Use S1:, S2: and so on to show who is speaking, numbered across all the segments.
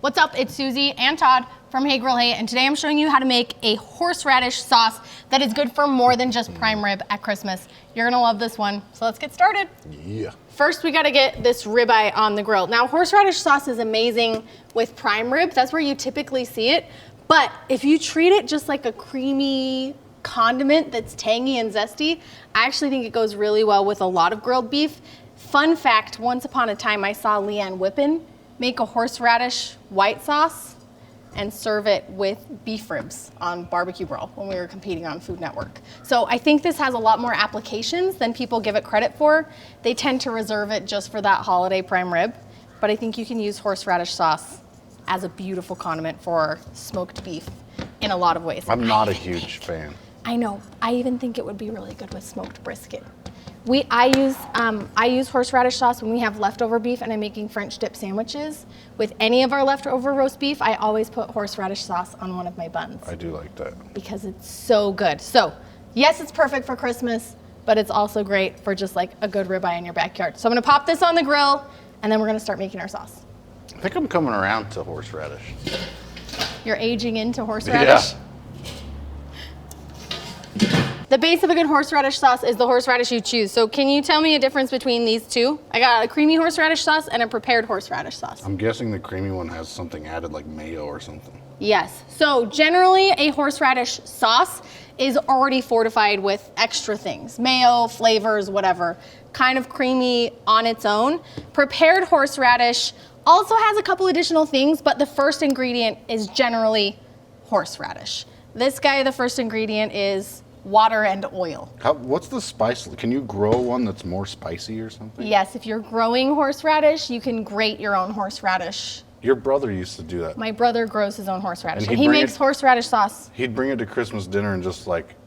S1: What's up? It's Susie and Todd from Hey Grill Hey, and today I'm showing you how to make a horseradish sauce that is good for more than just prime rib at Christmas. You're gonna love this one, so let's get started.
S2: Yeah.
S1: First, we gotta get this ribeye on the grill. Now, horseradish sauce is amazing with prime rib. That's where you typically see it. But if you treat it just like a creamy condiment that's tangy and zesty, I actually think it goes really well with a lot of grilled beef. Fun fact, once upon a time, I saw Leanne Whippen make a horseradish white sauce and serve it with beef ribs on Barbecue Grill when we were competing on Food Network. So I think this has a lot more applications than people give it credit for. They tend to reserve it just for that holiday prime rib, but I think you can use horseradish sauce as a beautiful condiment for smoked beef in a lot of ways.
S2: I'm not a huge fan.
S1: I know. I even think it would be really good with smoked brisket. I use horseradish sauce when we have leftover beef and I'm making French dip sandwiches. With any of our leftover roast beef, I always put horseradish sauce on one of my buns.
S2: I do like that.
S1: Because it's so good. So, yes, it's perfect for Christmas, but it's also great for just like a good ribeye in your backyard. So I'm gonna pop this on the grill and then we're gonna start making our sauce.
S2: I think I'm coming around to horseradish.
S1: You're aging into horseradish?
S2: Yeah.
S1: The base of a good horseradish sauce is the horseradish you choose. So can you tell me a difference between these two? I got a creamy horseradish sauce and a prepared horseradish sauce.
S2: I'm guessing the creamy one has something added like mayo or something.
S1: Yes. So generally a horseradish sauce is already fortified with extra things. Mayo, flavors, whatever. Kind of creamy on its own. Prepared horseradish also has a couple additional things, but the first ingredient is generally horseradish. This guy, the first ingredient is water and oil.
S2: What's the spice? Can you grow one that's more spicy or something?
S1: Yes, if you're growing horseradish, you can grate your own horseradish.
S2: Your brother used to do that.
S1: My brother grows his own horseradish,
S2: And
S1: and he makes horseradish sauce.
S2: He'd bring it to Christmas dinner and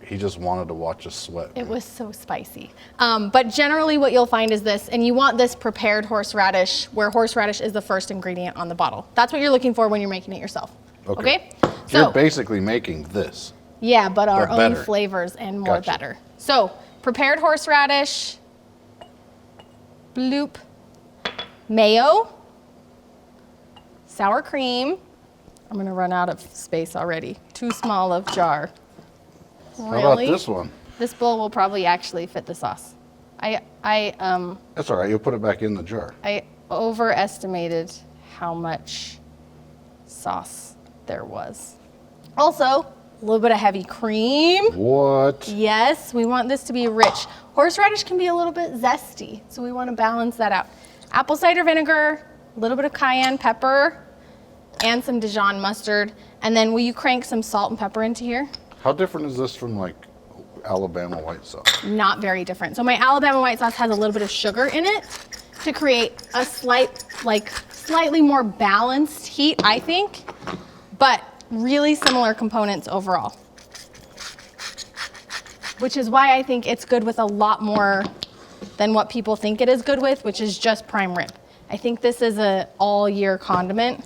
S2: he just wanted to watch us sweat.
S1: It was so spicy. But generally what you'll find is this, and you want this prepared horseradish, where horseradish is the first ingredient on the bottle. That's what you're looking for when you're making it yourself. Okay?
S2: So you're basically making this.
S1: Yeah, but our own
S2: better.
S1: flavors and more
S2: Gotcha.
S1: better. So, prepared horseradish, bloop, mayo, sour cream. I'm gonna run out of space already. Too small of jar.
S2: How about this one?
S1: This bowl will probably actually fit the sauce.
S2: That's all right, you'll put it back in the jar.
S1: I overestimated how much sauce there was. Also, a little bit of heavy cream.
S2: What?
S1: Yes, we want this to be rich. Horseradish can be a little bit zesty, so we want to balance that out. Apple cider vinegar, a little bit of cayenne pepper, and some Dijon mustard. And then will you crank some salt and pepper into here?
S2: How different is this from like Alabama white sauce?
S1: Not very different. So my Alabama white sauce has a little bit of sugar in it to create a slightly more balanced heat, I think. But really similar components overall, which is why I think it's good with a lot more than what people think it is good with, which is just prime rib. I think this is an all year condiment.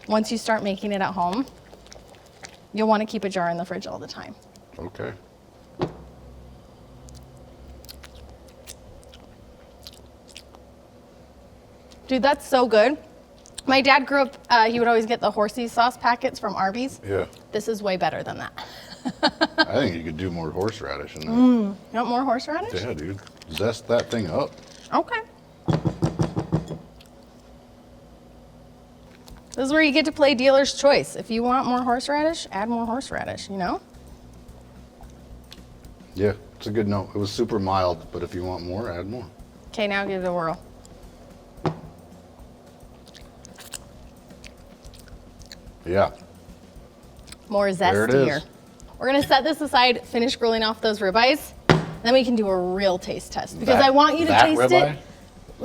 S1: Once you start making it at home, you'll want to keep a jar in the fridge all the time.
S2: Okay.
S1: Dude, that's so good. My dad grew up, he would always get the horsey sauce packets from Arby's.
S2: Yeah.
S1: This is way better than that.
S2: I think you could do more horseradish in there.
S1: You want more horseradish?
S2: Yeah, dude. Zest that thing up.
S1: Okay. This is where you get to play dealer's choice. If you want more horseradish, add more horseradish, you know?
S2: Yeah, it's a good note. It was super mild, but if you want more, add more.
S1: Okay, now give it a whirl.
S2: Yeah.
S1: More
S2: There it
S1: zestier.
S2: is.
S1: We're gonna set this aside, finish grilling off those ribeyes, then we can do a real taste test. Because I want you to taste
S2: ribeye?
S1: it.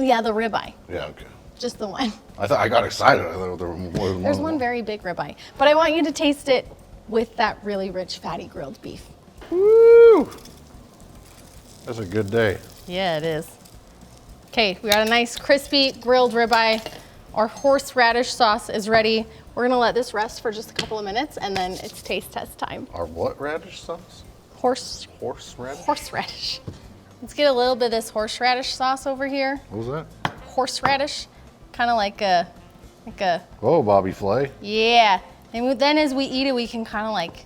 S1: Yeah, the ribeye.
S2: Yeah, okay.
S1: Just the one.
S2: I got excited. I thought there were more than
S1: There's one very big ribeye. But I want you to taste it with that really rich, fatty grilled beef.
S2: Woo! That's a good day.
S1: Yeah, it is. Okay, we got a nice crispy grilled ribeye. Our horseradish sauce is ready. We're gonna let this rest for just a couple of minutes and then it's taste test time.
S2: Our what radish sauce?
S1: Horseradish.
S2: Horseradish?
S1: Let's get a little bit of this horseradish sauce over here.
S2: What was that?
S1: Horseradish, kind of like a Like a,
S2: Oh, Bobby Flay.
S1: yeah. And then as we eat it, we can kind of like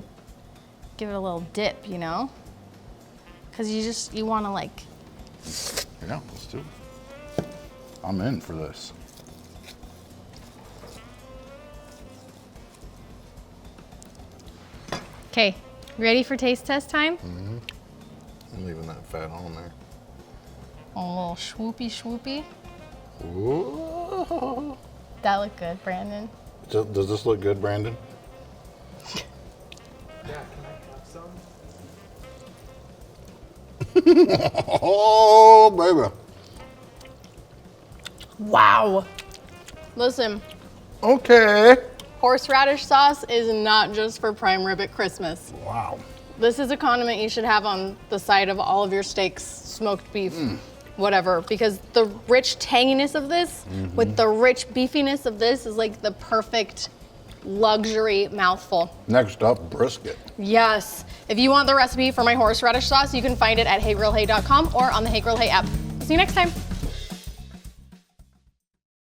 S1: give it a little dip, you know? Because you want to like.
S2: Yeah, let's do it. I'm in for this.
S1: Okay, ready for taste test time?
S2: I'm leaving that fat on there.
S1: A little swoopy swoopy.
S2: Ooh.
S1: That looked good, Brandon.
S2: Does this look good, Brandon?
S3: Yeah, can I have some?
S2: Oh, baby.
S1: Wow. Listen,
S2: Okay.
S1: horseradish sauce is not just for prime rib at Christmas.
S2: Wow.
S1: This is a condiment you should have on the side of all of your steaks, smoked beef, whatever, because the rich tanginess of this with the rich beefiness of this is like the perfect luxury mouthful.
S2: Next up, brisket.
S1: Yes. If you want the recipe for my horseradish sauce, you can find it at heygrillhey.com or on the Hey Grill Hey app. See you next time.